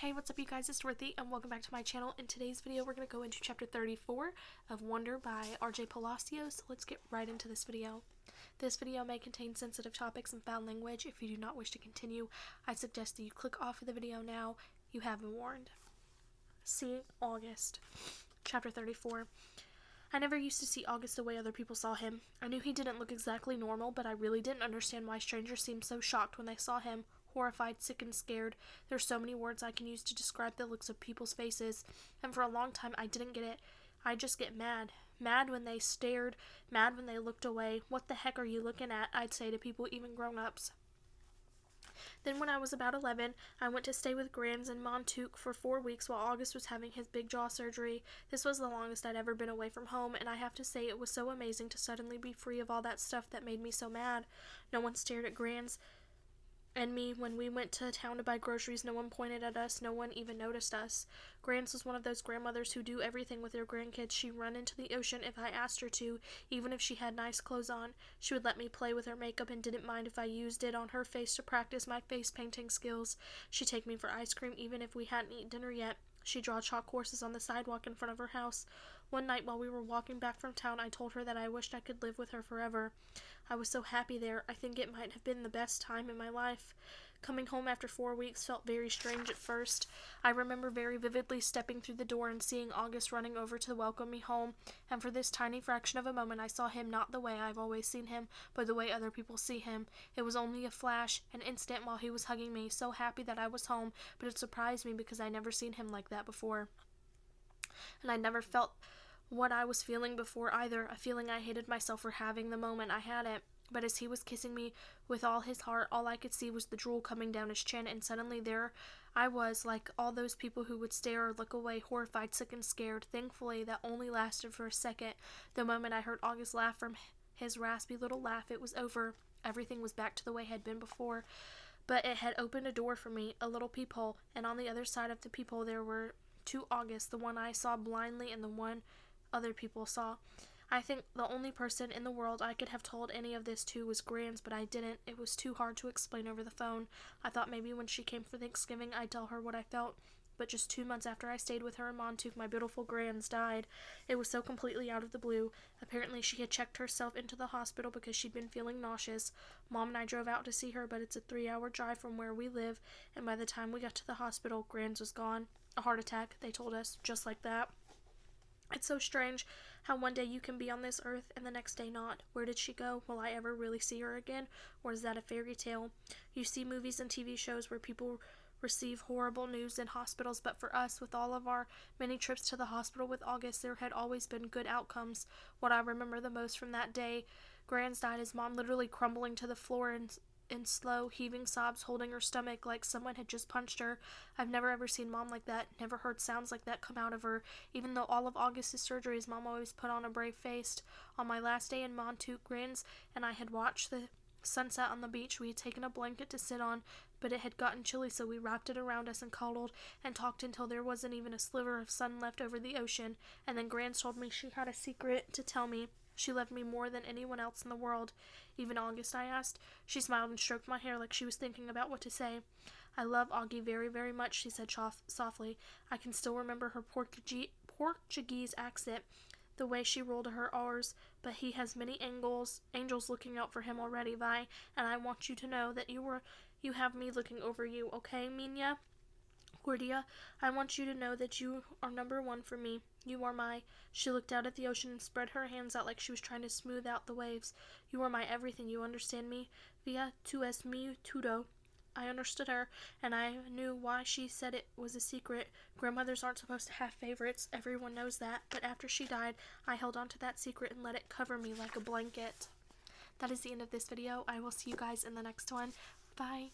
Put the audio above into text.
Hey, what's up you guys, it's Ch34 and welcome back to my channel. In today's video, we're going to go into chapter 34 of Wonder by R.J. Palacio, so let's get right into this video. This video may contain sensitive topics and foul language. If you do not wish to continue, I suggest that you click off of the video now. You have been warned. See August. Chapter 34. I never used to see August the way other people saw him. I knew he didn't look exactly normal, but I really didn't understand why strangers seemed so shocked when they saw him. Horrified, sick, and scared. There's so many words I can use to describe the looks of people's faces, and for a long time I didn't get it. I just get mad. Mad when they stared, mad when they looked away. What the heck are you looking at? I'd say to people, even grown-ups. Then when I was about 11, I went to stay with Grans in Montauk for 4 weeks while August was having his big jaw surgery. This was the longest I'd ever been away from home, and I have to say it was so amazing to suddenly be free of all that stuff that made me so mad. No one stared at Grans and me when we went to town to buy groceries. No one pointed at us. No one even noticed us. Grans was one of those grandmothers who do everything with their grandkids. She'd run into the ocean if I asked her to, even if she had nice clothes on. She would let me play with her makeup and didn't mind if I used it on her face to practice my face painting skills. She'd take me for ice cream even if we hadn't eaten dinner yet. She'd draw chalk horses on the sidewalk in front of her house. One night while we were walking back from town, I told her that I wished I could live with her forever. I was so happy there. I think it might have been the best time in my life. Coming home after 4 weeks felt very strange at first. I remember very vividly stepping through the door and seeing August running over to welcome me home, and for this tiny fraction of a moment I saw him not the way I've always seen him, but the way other people see him. It was only a flash, an instant while he was hugging me, so happy that I was home, but it surprised me because I'd never seen him like that before. And I never felt what I was feeling before either, a feeling I hated myself for having the moment I had it. But as he was kissing me with all his heart, all I could see was the drool coming down his chin, and suddenly there I was, like all those people who would stare or look away, horrified, sick, and scared. Thankfully, that only lasted for a second. The moment I heard August laugh from his raspy little laugh, it was over. Everything was back to the way it had been before. But it had opened a door for me, a little peephole, and on the other side of the peephole there were two Augusts, the one I saw blindly and the one other people saw. I think the only person in the world I could have told any of this to was Grans, but I didn't. It was too hard to explain over the phone. I thought maybe when she came for Thanksgiving I'd tell her what I felt, but just 2 months after I stayed with her in Montauk, my beautiful Grans died. It was so completely out of the blue. Apparently she had checked herself into the hospital because she'd been feeling nauseous. Mom and I drove out to see her, but it's a 3-hour drive from where we live, and by the time we got to the hospital, Grans was gone. A heart attack, they told us, just like that. It's so strange how one day you can be on this earth and the next day not. Where did she go? Will I ever really see her again? Or is that a fairy tale? You see movies and TV shows where people receive horrible news in hospitals, but for us, with all of our many trips to the hospital with August, there had always been good outcomes. What I remember the most from that day, Grans died, his mom literally crumbling to the floor in slow, heaving sobs, holding her stomach like someone had just punched her. I've never ever seen Mom like that, never heard sounds like that come out of her. Even though all of August's surgeries, Mom always put on a brave face. On my last day in Montauk, Grans and I had watched the sunset on the beach. We had taken a blanket to sit on, but it had gotten chilly, so we wrapped it around us and cuddled and talked until there wasn't even a sliver of sun left over the ocean. And then Grans told me she had a secret to tell me. She loved me more than anyone else in the world. Even August, I asked. She smiled and stroked my hair like she was thinking about what to say. I love Augie very, very much, she said softly. I can still remember her Portuguese accent, the way she rolled her R's, but he has many angels looking out for him already, Vi, and I want you to know that you have me looking over you, okay, Mina? Cordia, I want you to know that you are number one for me. You are my... She looked out at the ocean and spread her hands out like she was trying to smooth out the waves. You are my everything, you understand me? Via tu es mi todo. I understood her, and I knew why she said it was a secret. Grandmothers aren't supposed to have favorites. Everyone knows that. But after she died, I held on to that secret and let it cover me like a blanket. That is the end of this video. I will see you guys in the next one. Bye.